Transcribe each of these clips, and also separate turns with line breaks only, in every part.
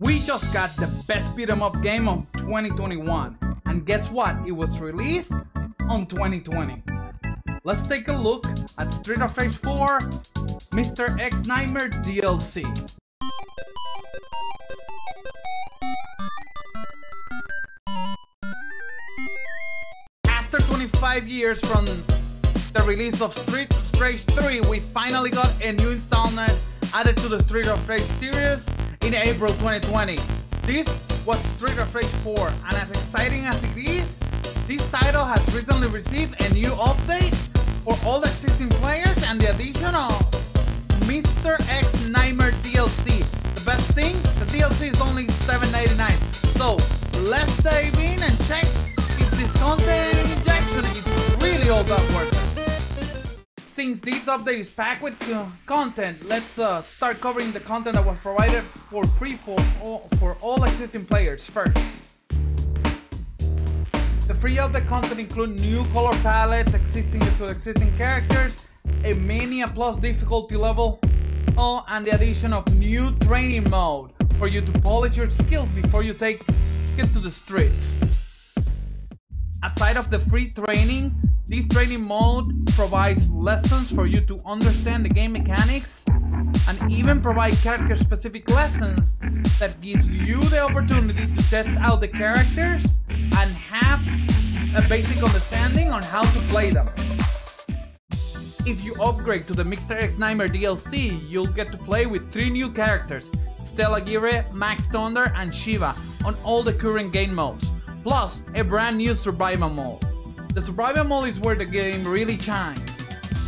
We just got the best beat 'em up game of 2021, and guess what? It was released on 2020. Let's take a look at Street of Rage 4 Mr. X Nightmare DLC. After 25 years from the release of Street of Rage 3, we finally got a new installment added to the Street of Rage series in April 2020. This was Street of Rage 4, and as exciting as it is, this title has recently received a new update for all the existing players and the addition of Mr. X Nightmare DLC. The best thing, the DLC is only $7.99. So let's dive in and check if this content injection is really all that worth it. Since this update is packed with content, let's start covering the content that was provided for free for all existing players first. The free update content includes new color palettes to existing characters, a Mania Plus difficulty level, and the addition of new training mode for you to polish your skills before you take it to the streets. Aside of the free training, this training mode provides lessons for you to understand the game mechanics, and even provide character-specific lessons that gives you the opportunity to test out the characters and have a basic understanding on how to play them. If you upgrade to the Mr. X Nightmare DLC, you'll get to play with 3 new characters, Stella Aguirre, Max Thunder, and Shiva, on all the current game modes, plus a brand new survival mode. The survival mode is where the game really shines.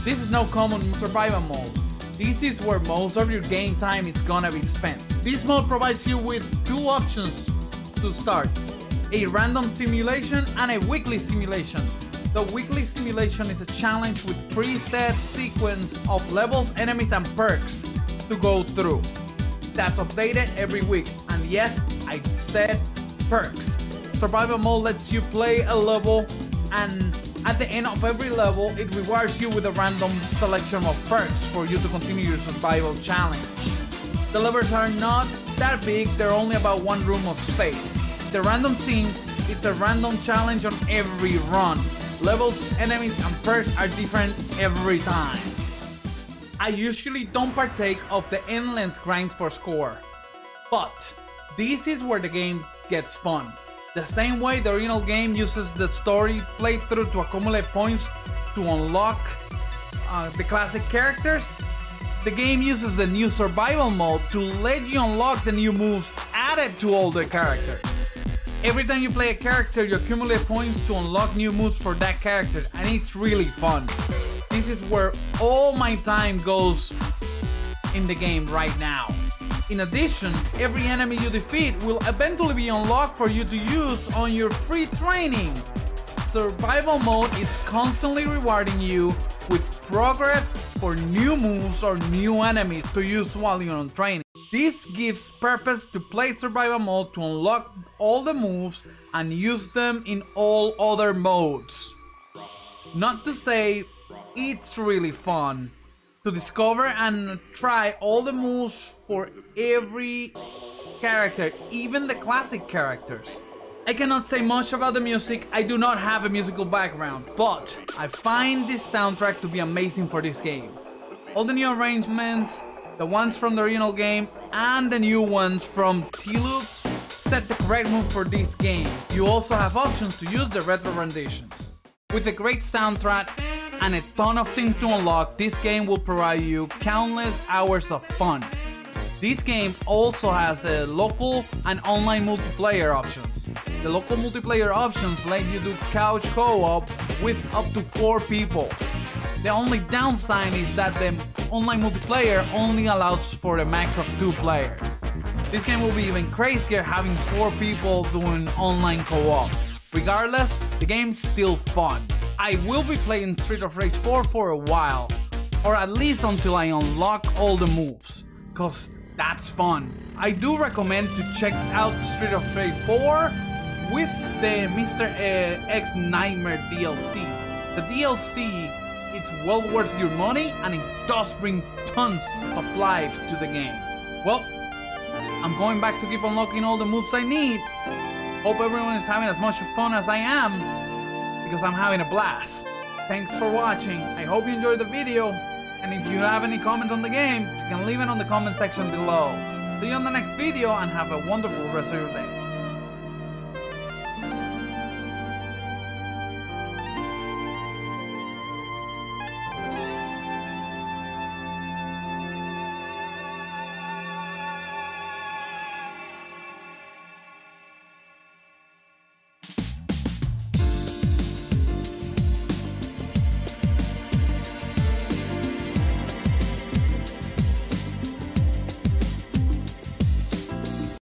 This is no common survival mode. This is where most of your game time is gonna be spent. This mode provides you with 2 options to start: a random simulation and a weekly simulation. The weekly simulation is a challenge with preset sequence of levels, enemies, and perks to go through. That's updated every week, and yes, I said perks. Survival mode lets you play a level, and at the end of every level, it rewards you with a random selection of perks for you to continue your survival challenge. The levels are not that big, they're only about 1 room of space. The random scene, it's a random challenge on every run. Levels, enemies, and perks are different every time. I usually don't partake of the endless grinds for score, but this is where the game gets fun. The same way the original game uses the story playthrough to accumulate points to unlock the classic characters, the game uses the new survival mode to let you unlock the new moves added to all the characters. Every time you play a character, you accumulate points to unlock new moves for that character, and it's really fun. This is where all my time goes in the game right now. In addition, every enemy you defeat will eventually be unlocked for you to use on your free training. Survival mode is constantly rewarding you with progress for new moves or new enemies to use while you're on training. This gives purpose to play survival mode to unlock all the moves and use them in all other modes. Not to say it's really fun to discover and try all the moves for every character, even the classic characters. I cannot say much about the music, I do not have a musical background, but I find this soundtrack to be amazing for this game. All the new arrangements, the ones from the original game, and the new ones from T-Loop set the correct mood for this game. You also have options to use the retro renditions. With a great soundtrack and a ton of things to unlock, this game will provide you countless hours of fun. This game also has a local and online multiplayer options. The local multiplayer options let you do couch co-op with up to 4 people. The only downside is that the online multiplayer only allows for a max of 2 players. This game will be even crazier having 4 people doing online co-op. Regardless, the game's still fun. I will be playing Street of Rage 4 for a while, or at least until I unlock all the moves, cause that's fun. I do recommend to check out Street of Rage 4 with the Mr. X Nightmare DLC. The DLC, it's well worth your money, and it does bring tons of life to the game. Well, I'm going back to keep unlocking all the moves I need. Hope everyone is having as much fun as I am, because I'm having a blast. Thanks for watching. I hope you enjoyed the video, and if you have any comments on the game, you can leave it on the comment section below. See you on the next video and have a wonderful rest of your day.